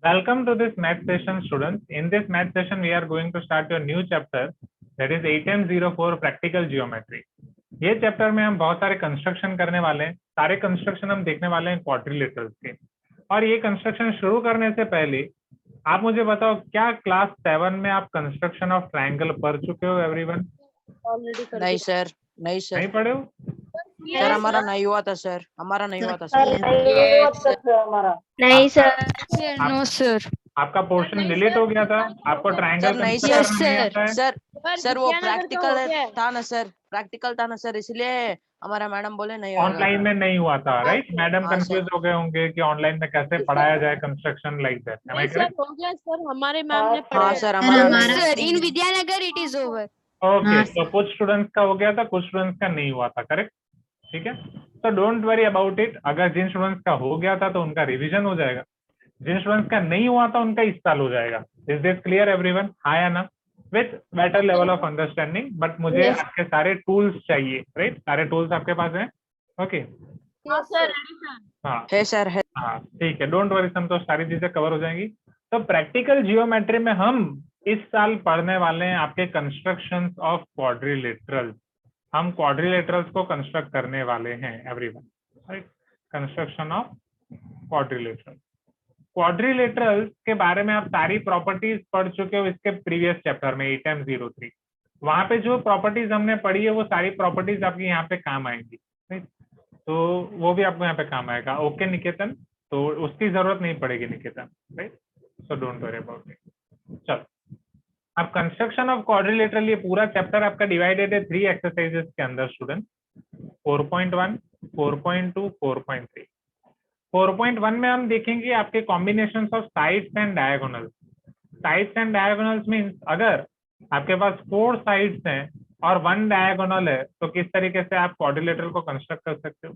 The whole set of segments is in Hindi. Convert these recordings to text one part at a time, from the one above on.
Welcome to this math session, students. In this math session, we are going to start your new chapter, that is 8M04 Practical Geometry. ये चैप्टर में हम बहुत सारे कंस्ट्रक्शन करने वाले हैं। सारे कंस्ट्रक्शन हम देखने वाले हैं क्वाड्रिलेटरल्स के। और ये कंस्ट्रक्शन शुरू करने से पहले आप मुझे बताओ, क्या क्लास 7 में आप कंस्ट्रक्शन ऑफ ट्रायंगल पढ़ चुके हो एवरीवन? नहीं सर, नहीं सर, नहीं पढ़े हो? सर हमारा नहीं हुआ था सर, हमारा नहीं हुआ था सर सर। नहीं सर, नो सर, आपका पोर्शन डिलीट हो गया था? आपको ट्रायंगल सर नहीं कंस्ट्रक्ट सर, करना नहीं आता है? सर वो प्रैक्टिकल था ना सर, प्रैक्टिकल था ना सर, इसलिए हमारा मैडम बोले नहीं होगा। ऑनलाइन में नहीं हुआ था, राइट? मैडम हाँ, कंफ्यूज हो गए होंगे कि ऑनलाइन में कैसे पढ़ाया जाए construction like that. Am I correct? हो गया सर, हमारे मैम ने हाँ पढ़ाया। सर, हमारा नहीं हुआ। Sir in Vidyanagar it is over. Okay, तो कुछ स्टूडेंट्स का हो गया था, कुछ स्टूडेंट्स का नहीं हुआ था, करेक्ट? ठीक है, तो डोंट वरी अबाउट इट। अगर जिन स्टूडेंट्स का हो गया था तो उनका रिवीजन हो जाएगा, जिन स्टूडेंट्स का नहीं हुआ था उनका इस साल हो जाएगा। Is this clear everyone? हाँ या ना? With better level of understanding, but मुझे आपके सारे टूल्स चाहिए, राइट? सारे टूल्स आपके पास हैं? ओके, हाँ है सर, है। हाँ ठीक है, डोंट वरी, हम तो सारी चीजें कवर हो जाएंगी। तो प्रैक्टिकल जियोमेट्री में हम इस साल पढ़ने वाले हैं आपके कंस्ट्रक्शंस ऑफ क्वाड्रिलेटरल्स। हम क्वाड्रिलेटरल्स को कंस्ट्रक्ट करने वाले हैं everyone, right? Construction of quadrilaterals. Quadrilaterals के बारे में आप सारी प्रॉपर्टीज पढ़ चुके हो इसके प्रीवियस चैप्टर में 8M03। वहां पे जो प्रॉपर्टीज हमने पढ़ी है वो सारी प्रॉपर्टीज आपकी यहाँ पे काम आएंगी, राइट? तो वो भी आपको यहाँ पे काम आएगा। ओके निकेतन, तो उसकी जरूरत नहीं पड़ेगी Niketan, right? So don't worry about it. चलो, अब कंस्ट्रक्शन ऑफ क्वाड्रिलेटरल, ये पूरा चैप्टर आपका डिवाइडेड है 3 एक्सरसाइजेस के अंदर स्टूडेंट। 4.1, 4.2, 4.3। 4.1 में हम देखेंगे आपके combinations of sides and diagonals. Sides and diagonals means अगर आपके पास 4 साइड्स हैं और 1 डायगोनल है तो किस तरीके से आप क्वाड्रिलेटरल को कंस्ट्रक्ट कर सकते हो।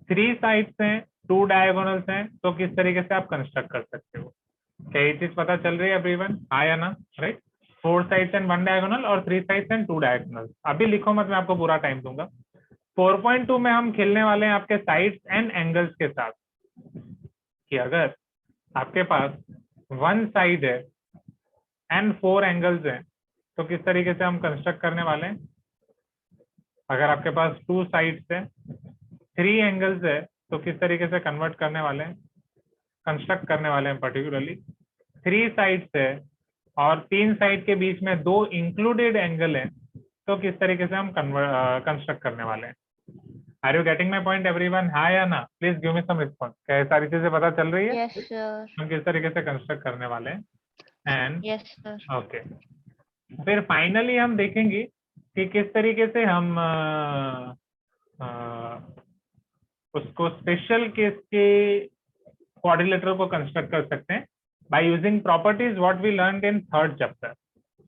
3 साइड्स हैं, 2 डायगोनल्स हैं, तो किस तरीके से आप कंस्ट्रक्ट कर सकते हो। क्या ये चीज पता चल रही है एवरीवन? हाँ या ना? राइट? 4 साइड्स एंड 1 डायगोनल और 3 साइड्स एंड 2 डायगोनल। अभी लिखो मत, मैं आपको पूरा टाइम दूंगा। 4.2 में हम खेलने वाले हैं आपके साइड्स एंड एंगल्स के साथ, कि अगर आपके पास 1 साइड है एंड 4 एंगल्स हैं तो किस तरीके से हम कंस्ट्रक्ट करने वाले हैं। अगर आपके पास 2 साइड्स है, 3 एंगल्स है, तो किस तरीके से कन्वर्ट करने वाले हैं, कंस्ट्रक्ट करने वाले हैं। पर्टिकुलरली 3 साइड्स है और 3 साइड के बीच में 2 इंक्लूडेड एंगल है, तो किस तरीके से हम कंस्ट्रक्ट करने वाले हैं। Are you getting my point everyone? हाँ या ना? Please give me some response. क्या ये सारी चीजें पता चल रही है? यस सर, हम किस तरीके से कंस्ट्रक्ट करने वाले हैं। And yes sir. ओके, फिर फाइनली हम देखेंगे कि किस तरीके से हम उसको स्पेशल केस के क्वाड्रिलेटरल को कंस्ट्रक्ट कर सकते हैं by using properties what we learned in 3rd chapter.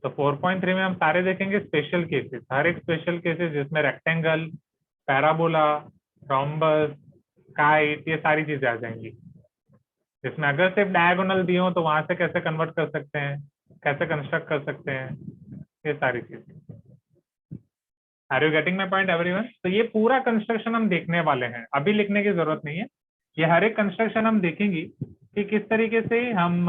तो 4.3 में हम सारे देखेंगे स्पेशल केसेस, हर एक स्पेशल केसेस जिसमें रेक्टेंगल, पैराबोला, रोम्बस, काइट, ये सारी चीजें आ जाएंगी। जिसमें अगर सिर्फ डायगोनल दिए हो तो वहां से कैसे कन्वर्ट कर सकते हैं, कैसे कंस्ट्रक्ट कर सकते हैं, ये सारी चीजें। Are you getting my point everyone? तो ये पूरा कंस्ट्रक्शन हम देखने वाले हैं, अभी लिखने की जरूरत नहीं है। ये हर एक कंस्ट्रक्शन हम देखेंगे कि किस तरीके से हम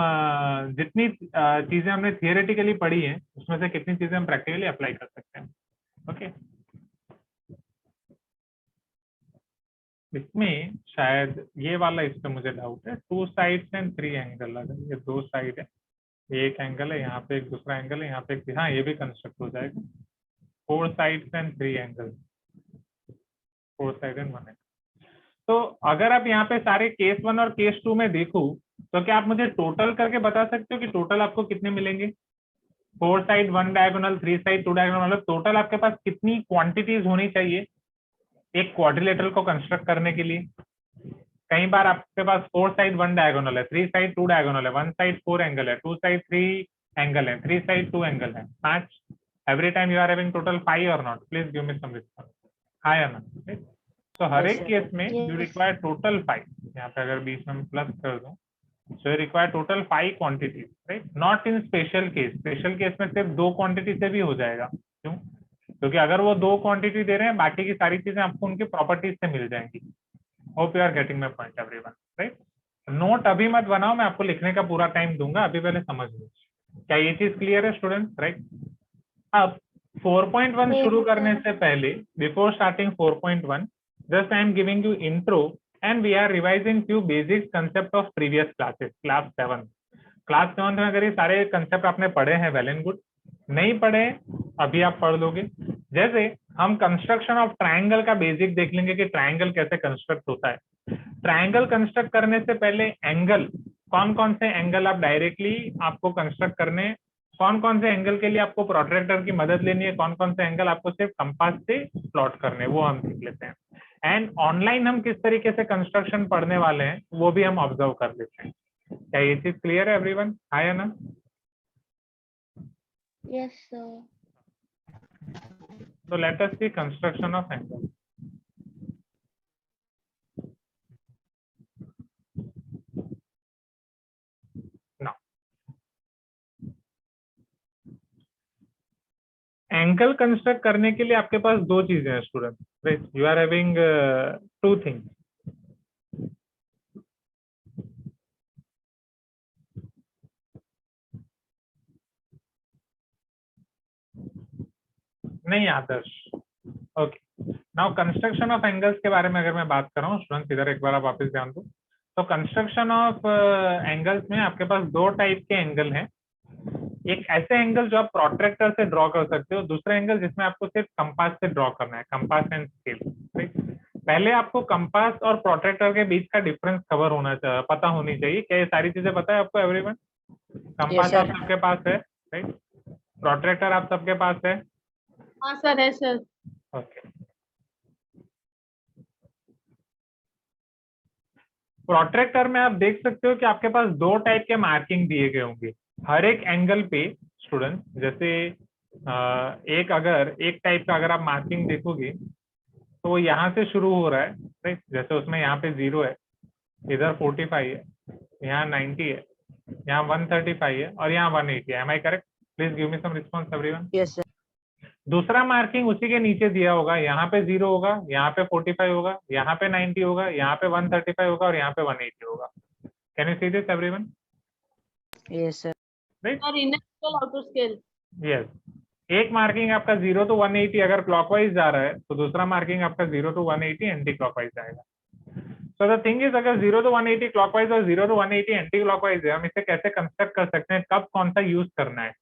जितनी चीजें हमने थियोरेटिकली पढ़ी हैं उसमें से कितनी चीजें हम प्रैक्टिकली अप्लाई कर सकते हैं। ओके, इसमें शायद ये वाला, इस पे मुझे डाउट है। 2 साइड्स एंड 3 एंगल, अगर ये 2 साइड है, एक एंगल है, यहाँ पे एक दूसरा एंगल है, यहाँ पे एक, हाँ ये भी कंस्ट्रक्ट हो जाएगा। 4 sides and 3 angle, 4 side and 1 angle. तो अगर आप यहाँ पे सारे केस 1 और केस 2 में देखो तो क्या आप मुझे टोटल करके बता सकते हो कि टोटल आपको कितने मिलेंगे? 4 साइड 1 डायगोनल, 3 साइड 2 डायगोनल, मतलब टोटल आपके पास कितनी क्वांटिटीज होनी चाहिए एक क्वाड्रिलेटरल को कंस्ट्रक्ट करने के लिए। कई बार आपके पास 4 साइड 1 डायगोनल है, 3 साइड 2 डायगोनल है, 1 साइड 4 एंगल है, 2 साइड 3 एंगल है, 3 साइड 2 एंगल है, 5। Every time you are having total 5 और not? Please give me some response, हाँ या ना? तो हर एक केस में यू रिक्वायर टोटल 5। यहाँ पे अगर बीच में प्लस कर दूं, so you require total 5 quantities, right? Not in special case. Special case में सिर्फ 2 क्वांटिटी से भी हो जाएगा। क्यों? क्योंकि अगर वो 2 क्वांटिटी दे रहे हैं, बाकी की सारी चीजें आपको उनकी प्रॉपर्टीज से मिल जाएंगी। Hope you are getting my point everyone, right? No note अभी मत बनाओ, मैं आपको लिखने का पूरा टाइम दूंगा, अभी पहले समझ लो। क्या ये चीज क्लियर है स्टूडेंट? राइट। अब 4.1 शुरू करने से पहले, before starting 4.1, just I am giving you intro and we are revising few basic concept of previous classes. Class 7 में अगर ये सारे कंसेप्ट आपने पढ़े हैं, वेल एंड गुड। नहीं पढ़े अभी आप पढ़ लोगे। जैसे हम कंस्ट्रक्शन ऑफ ट्रायंगल का बेसिक देख लेंगे कि ट्रायंगल कैसे कंस्ट्रक्ट होता है। ट्रायंगल कंस्ट्रक्ट करने से पहले एंगल, कौन कौन से एंगल आप डायरेक्टली आपको कंस्ट्रक्ट करने, कौन कौन से एंगल के लिए आपको प्रोट्रैक्टर की मदद लेनी है, कौन कौन से एंगल आपको सिर्फ कंपास से प्लॉट करने, वो हम सीख लेते हैं। एंड ऑनलाइन हम किस तरीके से कंस्ट्रक्शन पढ़ने वाले हैं वो भी हम ऑब्जर्व कर लेते हैं। क्या ये चीज क्लियर है एवरीवन? हाय ना? Yes, sir. So let us see construction of angle. Now, angle construct करने के लिए आपके पास दो चीजें हैं student, right? You are having two things. नहीं Adarsh, okay. Now construction of angles के बारे में अगर मैं बात कर रहा हूँ स्टूडेंट, इधर एक बार आप वापस ध्यान दो। तो कंस्ट्रक्शन ऑफ एंगल्स में आपके पास दो टाइप के एंगल हैं। एक ऐसे एंगल जो आप प्रोट्रैक्टर से ड्रॉ कर सकते हो, दूसरा एंगल जिसमें आपको सिर्फ कंपास से ड्रॉ करना है, कंपास एंड स्केल, राइट? पहले आपको कंपास और प्रोट्रैक्टर के बीच का डिफरेंस कवर होना चाहिए, पता होनी चाहिए। क्या ये सारी चीजें पता है आपको एवरीवन? कंपास आप सबके पास है, राइट? प्रोट्रैक्टर आप सबके पास है? हाँ सर, है सर। ओके। प्रोट्रैक्टर में आप देख सकते हो कि आपके पास दो टाइप के मार्किंग दिए गए होंगे हर एक एंगल पे स्टूडेंट। जैसे एक टाइप का अगर आप मार्किंग देखोगे तो वो यहाँ से शुरू हो रहा है, राइट? जैसे उसमें यहाँ पे 0 है, इधर 45 है, यहाँ 90 है, यहाँ 135 है और यहाँ 180 है। Am I correct? Please give me some response everyone. Yes sir. दूसरा मार्किंग उसी के नीचे दिया होगा, यहाँ पे 0 होगा, यहाँ पे 45 होगा, यहाँ पे 90 होगा, यहाँ पे 135 होगा और यहाँ पे 180 होगा। Can you see this everyone? Yes sir. Right? और inner scale, outer scale. Yes. एक मार्किंग आपका 0 to 180 अगर क्लॉकवाइज जा रहा है तो दूसरा मार्किंग आपका 0 to 180 एंटी क्लॉकवाइज जाएगा। सो द थिंग इज, अगर 0 to 180 क्लॉकवाइज और 0 to 180 एंटी क्लॉकवाइज है, हम इसे कैसे कंस्ट्रक्ट कर सकते हैं, कब कौन सा यूज करना है?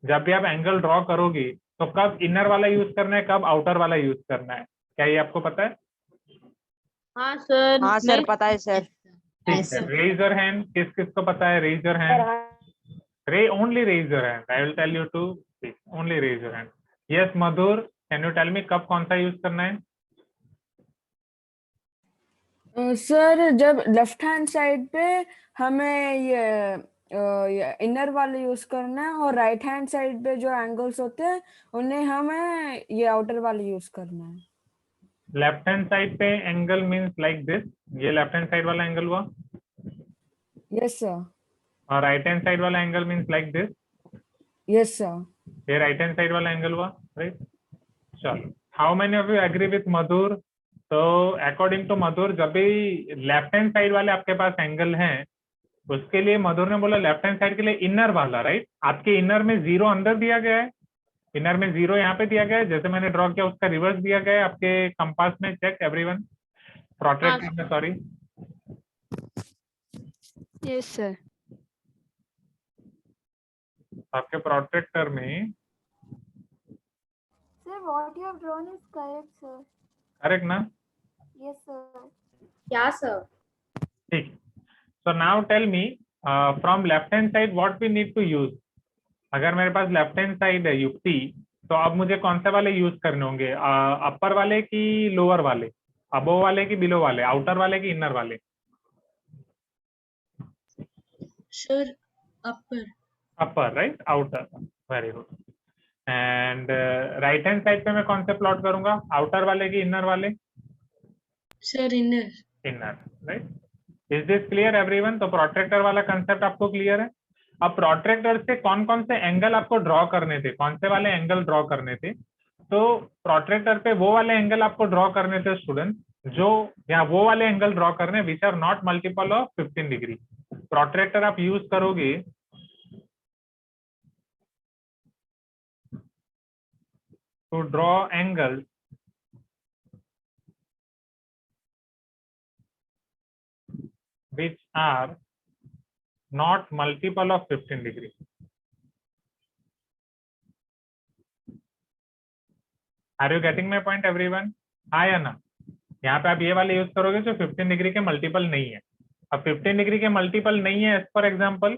जब भी आप एंगल ड्रॉ करोगे तो कब इनर वाला यूज करना है, कब आउटर वाला यूज करना है? क्या ये आपको पता है? हाँ सर। हाँ सर, पता है सर। ठीक है, रेज योर हैंड। किस किस को पता है? Raise your hand. Only raise your hand. I will tell you to speak. Only raise your hand. Yes, Madhur, can you tell me कब कौन सा यूज करना है? सर जब लेफ्ट हैंड साइड पे हमें ये इनर वाले यूज करना है और राइट हैंड साइड पे जो एंगल्स होते हैं उन्हें हमें ये आउटर वाले यूज करना है। लेफ्ट हैंड साइड पे एंगल मींस लाइक दिस, ये लेफ्ट हैंड साइड वाला एंगल हुआ। Yes sir. और राइट हैंड साइड वाला angle means like this. Yes sir. ये राइट हैंड साइड वाला एंगल हुआ, राइट? चलो, how many of you agree with Madhur? तो अकॉर्डिंग टू मधुर, जब भी लेफ्ट हैंड साइड वाले आपके पास एंगल हैं उसके लिए मधुर ने बोला लेफ्ट हैंड साइड के लिए इनर वाला, राइट? आपके इनर में 0 अंदर दिया गया है, इनर में 0 यहाँ पे दिया गया है, जैसे मैंने ड्रॉ किया उसका रिवर्स दिया गया है आपके कंपास में। चेक एवरीवन, प्रोट्रैक्टर में, सॉरी। Yes, sir. आपके प्रोट्रैक्टर में Sir, what you have drawn is correct, sir. Correct ना? Yes, sir. क्या सर? ठीक। So now tell me from left hand side what we need to use. अगर मेरे पास लेफ्ट हैंड साइड है युक्ति, तो अब मुझे कौन से वाले यूज करने होंगे? अपर वाले की लोअर वाले, अबोव वाले की बिलो वाले, आउटर वाले की इनर वाले? Sir upper. Upper, right? Outer, very good. And right hand side पे मैं कौन से प्लॉट करूंगा, आउटर वाले की इनर वाले? Sir inner. Inner, right? Is this clear everyone? तो प्रोट्रैक्टर वाला कंसेप्ट आपको क्लियर है? अब प्रोट्रैक्टर से कौन कौन से एंगल आपको ड्रॉ करने थे, कौन से वाले एंगल ड्रॉ करने थे? तो प्रोट्रैक्टर पे वो वाले एंगल आपको ड्रॉ करने थे स्टूडेंट जो यहाँ वो वाले एंगल ड्रॉ करने which are not multiple of 15 degree. Protractor आप यूज करोगे to draw angles which are not multiple of 15 degree. Are you getting my point everyone? हाँ या ना? यहाँ पे आप ये वाले यूज करोगे जो 15 डिग्री के मल्टीपल नहीं है। अब 15 डिग्री के मल्टीपल नहीं है, फॉर एग्जांपल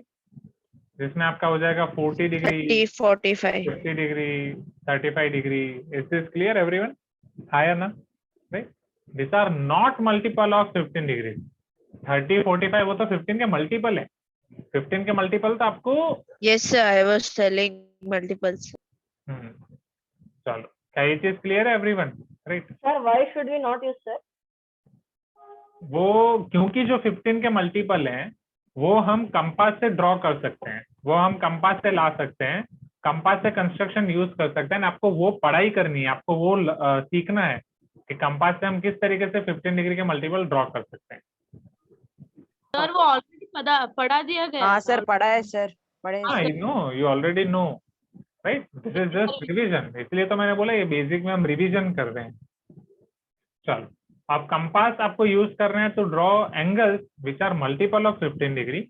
जिसमें आपका हो जाएगा 40 degree, 30, 45. 50 degree, 35 degree. Is this clear everyone? हाँ या ना? Right, this are not multiple of 15 degree. 30, 45 वो तो 15 के मल्टीपल है। 15 के मल्टीपल तो आपको Yes, sir. I was telling multiples. चलो, क्या ये चीज क्लियर है everyone? Right Sir, why should we not use sir? वो क्योंकि जो 15 के मल्टीपल हैं वो हम कंपास से ड्रॉ कर सकते हैं, वो हम कंपास से ला सकते हैं, कंपास से कंस्ट्रक्शन यूज कर सकते हैं। आपको वो पढ़ाई करनी है, आपको वो सीखना है कि कंपास से हम किस तरीके से 15 डिग्री के मल्टीपल ड्रॉ कर सकते हैं। सर वो ऑलरेडी पढ़ा दिया गया हाँ सर, पढ़ा है सर, पढ़े हैं हाँ, sir. You know, you already know, right, this is just revision. इसलिए तो मैंने बोला ये बेसिक में हम रिवीजन कर रहे हैं। चलो, अब कंपास आपको यूज कर रहे हैं to draw angles which are multiple of 15 degree.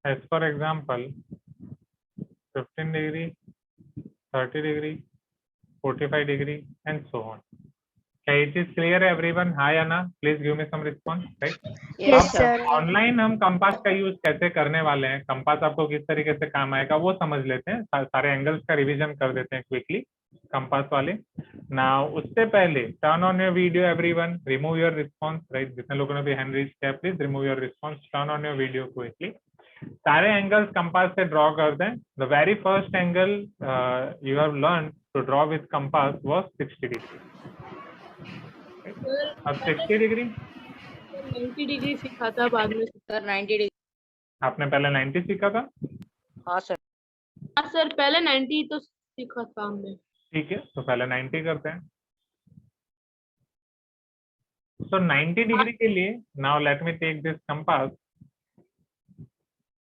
As for example, 15 degree, 30 degree, 45 degree, and so on. क्या ये चीज क्लियर है एवरीवन? हाँ या ना? Please give me some response. Right, Yes, sir. Online हम कंपास का यूज कैसे करने वाले हैं, कंपास आपको किस तरीके से काम आएगा वो समझ लेते हैं। सारे एंगल्स का रिवीजन कर देते हैं क्विकली कंपास वाले। नाउ उससे पहले turn on your video everyone, remove your response. Right, जितने लोगों ने भी हैंड रेज किया please remove your response, turn on your video quickly. सारे एंगल्स कंपास से ड्रॉ कर दें। The very first angle you have learn to draw with compass was 60 degree. अब 60 डिग्री 90 डिग्री सीखा था, बाद में सर 90 डिग्री। आपने पहले 90 सीखा था? हाँ सर। हाँ सर, पहले 90 तो सीखा था हमने। ठीक है, तो पहले 90 करते हैं। सो 90 डिग्री के लिए now let me take this compass.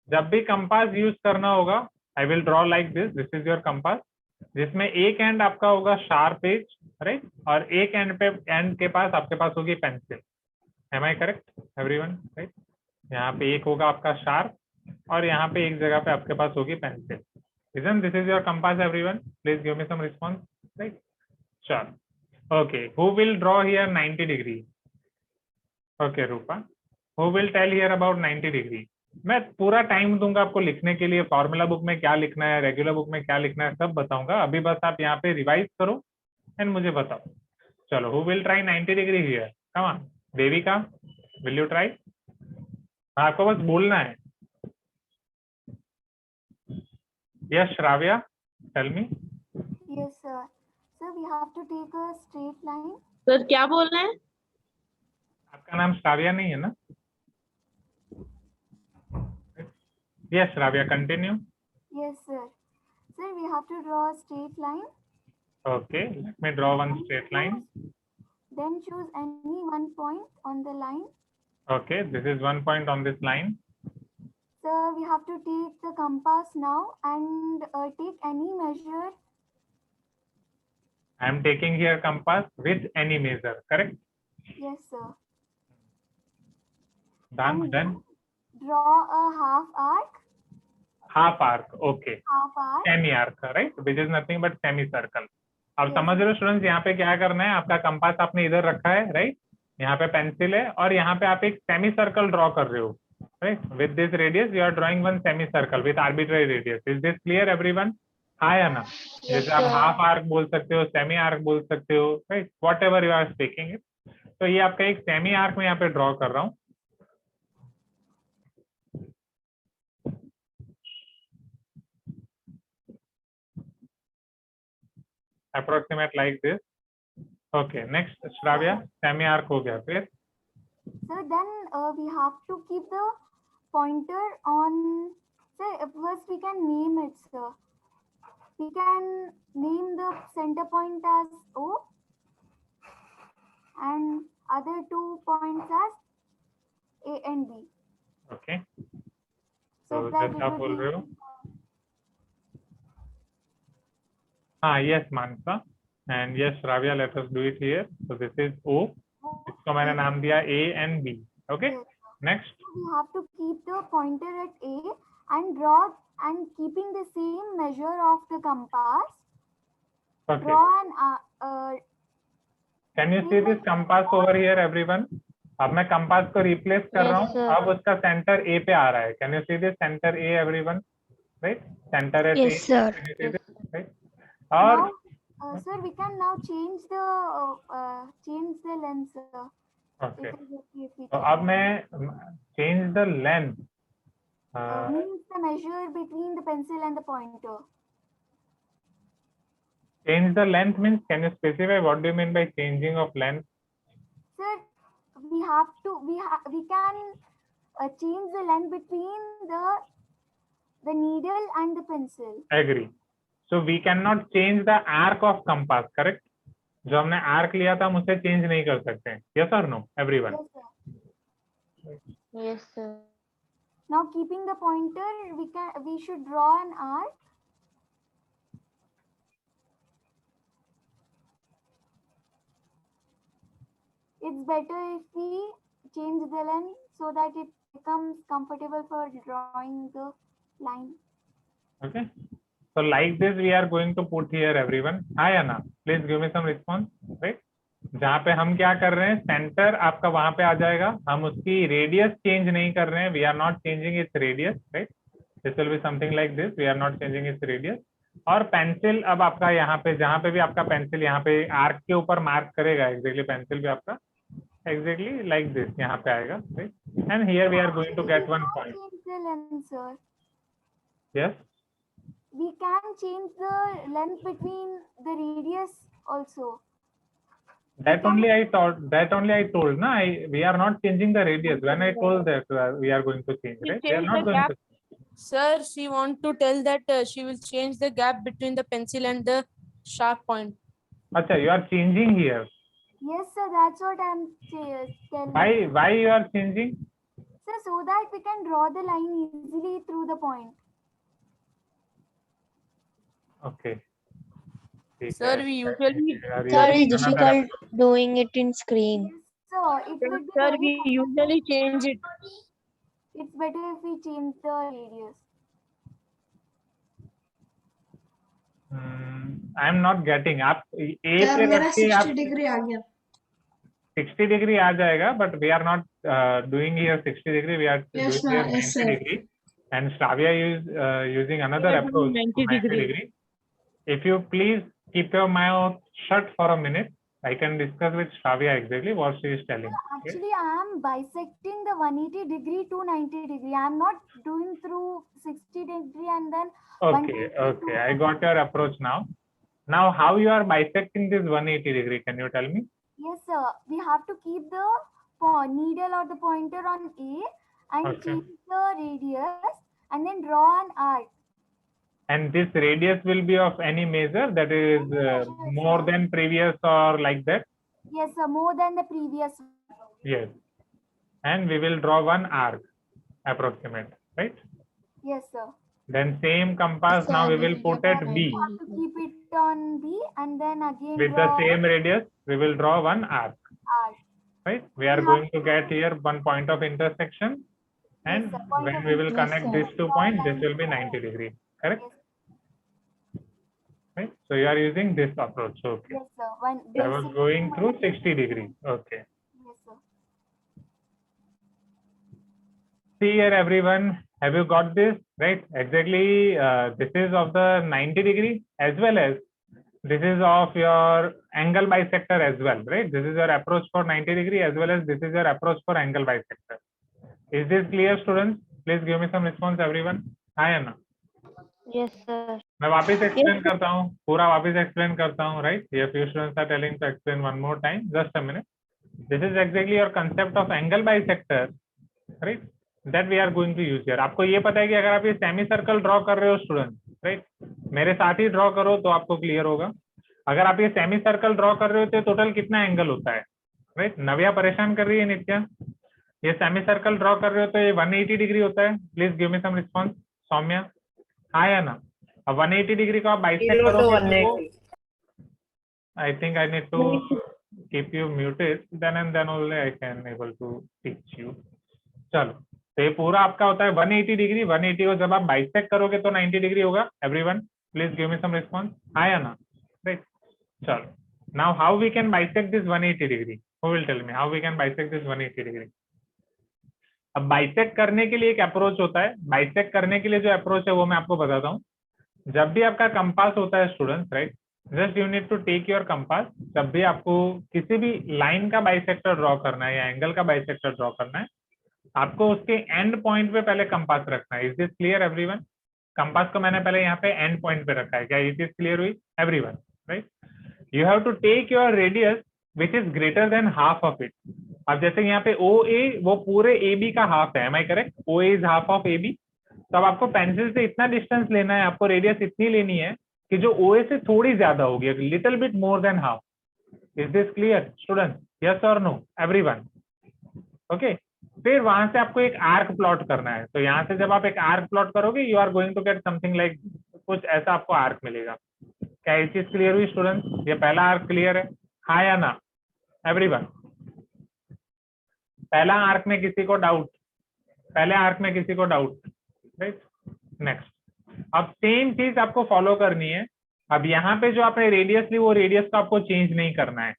जब भी कंपास यूज करना होगा I will draw like this, this is your compass, जिसमें एक एंड आपका होगा शार्प एज, राइट, और एक एंड के पास आपके पास होगी pencil. Am I correct everyone? Right, यहाँ पे एक होगा आपका शार्प और यहाँ पे एक जगह पे आपके पास होगी pencil. Isn't this is your compass everyone? Please give me some response. Right? Sure. Okay. Who will draw here 90 degree? Okay, Rupa. Who will tell here about 90 degree? मैं पूरा टाइम दूंगा आपको लिखने के लिए, फॉर्मूला बुक में क्या लिखना है, रेगुलर बुक में क्या लिखना है, सब बताऊंगा। अभी बस आप यहाँ पे रिवाइज करो एंड मुझे बताओ। चलो, who will try 90 degree here? Come on. Devika, will you try? आपको बस बोलना है। Yes, Shravya, tell me. Yes, sir. Sir, we have to take a straight line. Sir क्या बोल रहे हैं? आपका नाम श्राव्या नहीं है ना? Yes, Shravya, continue. Yes, sir. Sir, we have to draw a straight line. Okay, let me draw one straight line. Then choose any one point on the line. Okay, this is one point on this line. Sir, we have to take the compass now and take any measure. I am taking here compass with any measure, correct? Yes, sir. Done, And done. draw a half arc. Half arc, okay. Half arc. Semi arc, right? Which is nothing but semicircle. अब Yes. समझ रहे हो स्टूडेंट्स, यहाँ पे क्या करना है? आपका कंपास आपने इधर रखा है, राइट? यहाँ पे पेंसिल है और यहाँ पे आप एक सेमी सर्कल ड्रॉ कर रहे हो, right? With this radius you are drawing one semi circle with arbitrary radius. Is this clear everyone? हाँ या ना? जैसे आप हाफ आर्क बोल सकते हो, सेमी आर्क बोल सकते हो, right? Whatever you are speaking it. तो ये आपका एक सेमी आर्क में यहाँ पे ड्रॉ कर रहा हूँ। approximate like this. Okay, next Shravya, semi arc हो गया फिर. So then we have to keep the pointer on. So first we can name it, sir. We can name the center point as O and other 2 points as A and B. Okay. So So that जैसा it आप would बोल be रहे हो. हाँ, yes Mansa, and yes Shravya, let us do it here. So this is O. इसको मैंने नाम दिया A and B. Okay. Yes. Next. We have to keep the pointer at A and draw and keeping the same measure of the compass. Okay. Draw an Can you see this compass over here, everyone? अब मैं compass को replace कर रहा हूँ. अब उसका center A पे आ रहा है. Can you see this center A, everyone? Right? Center at A. Yes, sir. Can you see this? Right? और now, sir, we can now change the length, sir. okay. It is okay if we तो अब मैं change the length. means the measure between the pencil and the pointer. Change the length means, can you specify what do you mean by changing of length? Sir, we can change the length between the needle and the pencil. Agree. So we cannot change the arc of compass, correct? जो हमने arc लिया था हम उसे change नहीं कर सकते. Yes or no, everyone? Yes, sir. Yes, sir. Now keeping the pointer, we should draw an arc. It's better if we change the length so that it becomes comfortable for drawing the line. Okay. So like this we are going to put here, everyone. Hi Anna, please give me some response. Right? जहाँ पे हम क्या कर रहे हैं, सेंटर आपका वहां पे आ जाएगा. हम उसकी रेडियस चेंज नहीं कर रहे हैं. We are not changing its radius. Right? This will be something like this. We are not changing its radius. और पेंसिल अब आपका यहाँ पे, जहाँ पे भी आपका पेंसिल यहाँ पे आर्क के ऊपर मार्क करेगा, एग्जैक्टली पेंसिल भी आपका exactly like this यहाँ पे आएगा. Right? And here we are going to get 1 point. Change the length, sir. Yes. We can change the length between the radius also. That only I told. No, we are not changing the radius. When I told that we are going to change, right? We are not going to. Sir, she want to tell that she will change the gap between the pencil and the sharp point. Acha, you are changing here. Yes, sir. That's what I'm telling. Why you are changing? Sir, so that we can draw the line easily through the point. Okay. Sir, we usually Very difficult doing it in screen. Yes, sir. It would be sir, very we usually change it. It's better if we change the radius. I am not getting. आप A पे रख के आप 60 डिग्री आ गया. 60 degree आ जाएगा, but we are not doing here 60 degree. We are Yes, doing here sir. Yes, 90 sir. degree. And Shravya is using another We are doing approach. 90 90 degree. If you please keep your mouth shut for a minute, I can discuss with Shravya exactly what she is telling. Okay? Actually, I am bisecting the 180 degree to 90 degree. I am not doing through 60 degree and then Okay, okay. I got your approach now. Now, how you are bisecting this 180 degree? Can you tell me? Yes, sir. We have to keep the needle or the pointer on A and Okay. keep the radius and then draw an arc. And this radius will be of any measure that is more than previous or like that? Yes, sir. More than the previous. Yes. And we will draw one arc approximate, right? Yes, sir. Then same compass now we will put at B. We have to keep it on B and then again With the draw same radius, we will draw one arc, arc. right? We are going to get here one point of intersection. And Yes, sir. Point when of we will intersection. connect these 2 points, this will be 90 degree, correct? Yes, Right? So you are using this approach. Okay. yes, sir. When I was basic- going through 60 degree. Okay. Yes, sir. See here, everyone. Have you got this? Right? Exactly. This is of the 90 degree as well as this is of your angle bisector as well, right? This is your approach for 90 degree as well as this is your approach for angle bisector. Is this clear, students? Please give me some response, everyone. Hi, Anna. Yes, sir. मैं वापस एक्सप्लेन करता हूँ, पूरा वापस एक्सप्लेन करता हूँ, राइट? ये few students are telling to explain one more time. Just a minute. This is exactly your concept of angle bisector, right? That we are going to use here. आपको ये पता है कि अगर आप ये सेमी सर्कल ड्रॉ कर रहे हो स्टूडेंट, राइट, मेरे साथ ही ड्रॉ करो तो आपको क्लियर होगा। अगर आप ये सेमी सर्कल ड्रॉ कर रहे हो तो टोटल कितना एंगल होता है, राइट? नव्या परेशान कर रही है नित्या, ये सेमी सर्कल ड्रॉ कर रहे हो तो ये 180 डिग्री होता है। Please give me some response. Saumya, हाँ या ना? अब 180 डिग्री को आप बाइसेक्ट करोगे तो I think I need to keep you muted, then and then only I can able to teach you. चलो, तो ये पूरा आपका होता है 180 डिग्री। 180 को जब आप बाइसेक्ट करोगे तो 90 डिग्री होगा। Everyone please give me some response, हाँ या ना? राइट, चलो, now how we can bisect this 180 degree? Who will tell me how we can bisect this 180 degree? अब बाइसेक्ट करने के लिए एक अप्रोच होता है। बाइसेक्ट करने के लिए जो अप्रोच है वो मैं आपको बताता हूँ। जब भी आपका कंपास होता है students, right, just you need to take your compass. जब भी आपको किसी भी लाइन का बाइसेक्टर ड्रॉ करना है या एंगल का बाइसेक्टर ड्रॉ करना है, आपको उसके एंड पॉइंट पे पहले कंपास रखना है। Is this clear everyone? Compass को मैंने पहले यहाँ पे एंड पॉइंट पे रखा है। क्या ये चीज क्लियर हुई everyone? Right, you have to take your radius which is greater than half of it. अब जैसे यहाँ पे ओ ए वो पूरे ए बी का हाफ है, am I correct? O A is half of A B. तो अब आपको पेंसिल से इतना डिस्टेंस लेना है, आपको रेडियस इतनी लेनी है कि जो ओ ए से थोड़ी ज्यादा होगी, little bit more than half. Is this clear student? Yes और नो एवरीवन? ओके, फिर वहां से आपको एक आर्क प्लॉट करना है। तो यहाँ से जब आप एक आर्क प्लॉट करोगे, you are going to get something like, कुछ ऐसा आपको आर्क मिलेगा। क्या ये चीज क्लियर हुई स्टूडेंट? ये पहला आर्क क्लियर है, हाँ या ना एवरीवन? पहला आर्क में किसी को डाउट? पहले आर्क में किसी को डाउट? Right, next. अब सेम चीज आपको फॉलो करनी है। अब यहाँ पे जो आपने रेडियस ली वो रेडियस को आपको चेंज नहीं करना है।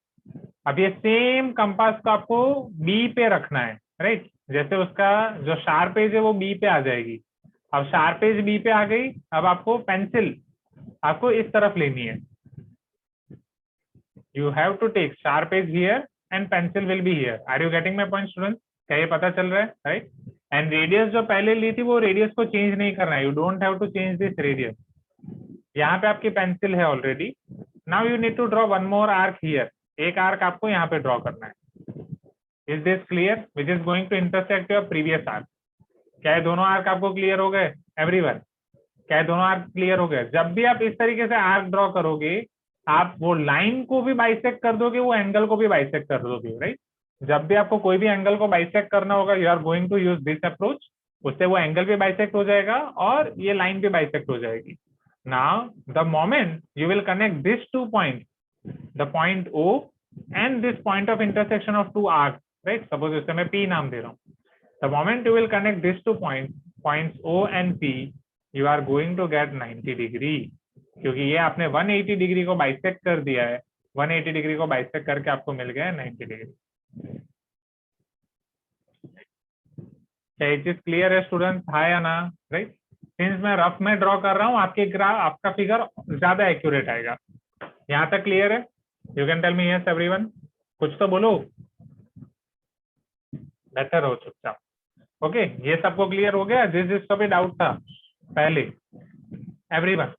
अब ये सेम कंपास को आपको बी पे रखना है, राइट? जैसे उसका जो शार्प एज है वो बी पे आ जाएगी। अब शार्प एज बी पे आ गई, अब आपको पेंसिल आपको इस तरफ लेनी है। You have to take sharp edge here and pencil will be here. Are you getting my point student? क्या ये पता चल रहा है? राइट, एंड रेडियस जो पहले ली थी वो रेडियस को चेंज नहीं करना है। You don't have to change this radius. यहाँ पे आपकी पेंसिल है already. Now you need to draw one more arc here. एक आर्क आपको यहाँ पे ड्रॉ करना है। Is this clear? Which is going to intersect your previous arc. क्या ये दोनों आर्क आपको क्लियर हो गए एवरीवन? क्या ये दोनों आर्क क्लियर हो गए? जब भी आप इस तरीके से आर्क ड्रॉ करोगे, आप वो लाइन को भी बाइसेक्ट कर दोगे, वो एंगल को भी बाइसेक्ट कर दोगे, राइट? जब भी आपको कोई भी एंगल को बाइसेक्ट करना होगा, you are going to use this approach. उससे वो एंगल भी बाइसेक्ट हो जाएगा और ये लाइन भी बाइसेक्ट हो जाएगी। Now the moment you will connect this two point, the point O and this point of intersection of two arcs, right? Suppose इसे मैं P नाम दे रहा हूँ। The moment you will connect these 2 points, points O and P, you are going to get 90 degree, क्योंकि ये आपने 180 डिग्री को बाइसेक्ट कर दिया है। 180 डिग्री को बाइसेक्ट करके आपको मिल गया है 90 डिग्री। क्या ये चीज क्लियर है स्टूडेंट? हाँ या ना? राइट, सिंस मैं रफ में ड्रॉ कर रहा हूँ, आपका फिगर ज्यादा एक्यूरेट आएगा। यहाँ तक क्लियर है? You can tell me yes everyone. कुछ तो बोलो, बेटर हो चुपचाप। ओके, ये सबको क्लियर हो गया? जिस जिसका भी डाउट था पहले एवरीवन?